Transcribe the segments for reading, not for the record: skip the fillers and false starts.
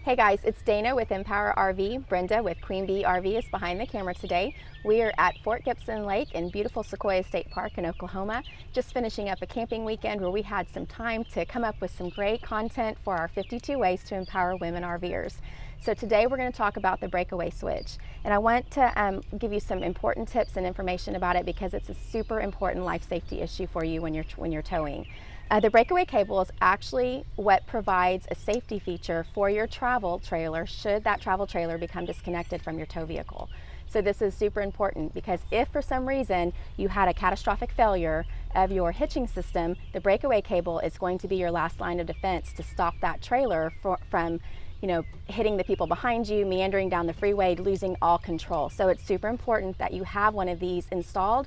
Hey guys, it's Dana with Empower RV. Brenda with Queen Bee RV is behind the camera today. We are at Fort Gibson Lake in beautiful Sequoia State Park in Oklahoma, just finishing up a camping weekend where we had some time to come up with some great content for our 52 ways to empower women RVers. So today we're going to talk about the Breakaway switch, and I want to give you some important tips and information about it because it's a super important life safety issue for you when you're towing. The Breakaway cable is actually what provides a safety feature for your travel trailer should that travel trailer become disconnected from your tow vehicle. So this is super important because if for some reason you had a catastrophic failure of your hitching system, the Breakaway cable is going to be your last line of defense to stop that trailer from hitting the people behind you, meandering down the freeway, losing all control. So it's super important that you have one of these installed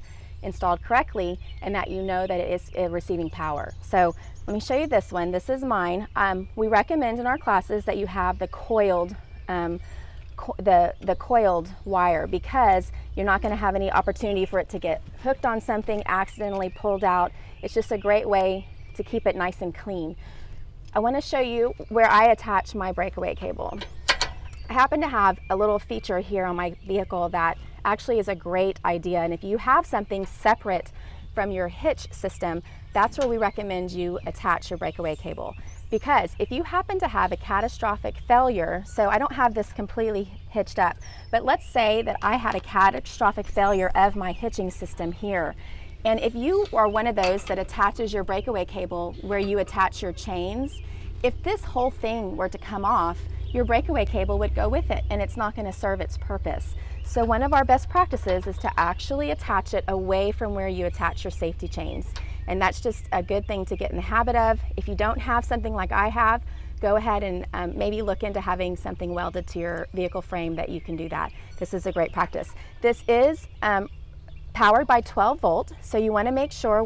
correctly, and that you know that it is receiving power. So let me show you this one. This is mine. We recommend in our classes that you have the coiled the coiled wire because you're not going to have any opportunity for it to get hooked on something, accidentally pulled out. It's just a great way to keep it nice and clean. I want to show you where I attach my Breakaway cable. I happen to have a little feature here on my vehicle that actually is a great idea, and if you have something separate from your hitch system, that's where we recommend you attach your Breakaway cable. Because if you happen to have a catastrophic failure, so I don't have this completely hitched up, but let's say that I had a catastrophic failure of my hitching system here, and if you are one of those that attaches your Breakaway cable where you attach your chains, if this whole thing were to come off, your Breakaway cable would go with it, and it's not going to serve its purpose. So one of our best practices is to actually attach it away from where you attach your safety chains. And that's just a good thing to get in the habit of. If you don't have something like I have, go ahead and maybe look into having something welded to your vehicle frame that you can do that. This is a great practice. This is powered by 12 volt, so you want to make sure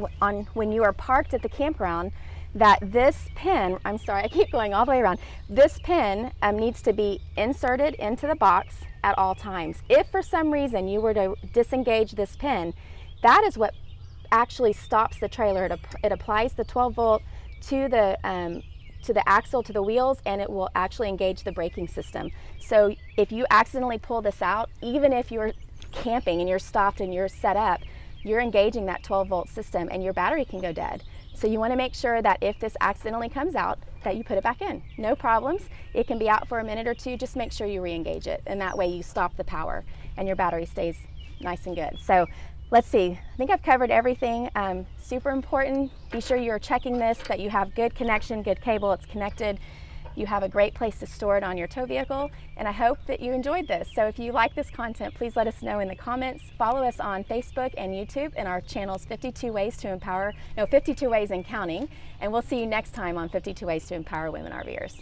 when you are parked at the campground that this pin, I'm sorry, I keep going all the way around, this pin needs to be inserted into the box at all times. If for some reason you were to disengage this pin, that is what actually stops the trailer. It applies the 12 volt to the axle, to the wheels, and it will actually engage the braking system. So if you accidentally pull this out, even if you're camping and you're stopped and you're set up, you're engaging that 12 volt system and your battery can go dead. So you want to make sure that if this accidentally comes out, that you put it back in. No problems. It can be out for a minute or two. Just make sure you re-engage it, and that way you stop the power and your battery stays nice and good. So let's see. I think I've covered everything. Super important. Be sure you're checking this, that you have good connection, good cable, it's connected. You have a great place to store it on your tow vehicle, and I hope that you enjoyed this. So if you like this content, please let us know in the comments. Follow us on Facebook and YouTube, and our channel's 52 Ways to Empower, 52 Ways and Counting, and we'll see you next time on 52 Ways to Empower Women RVers.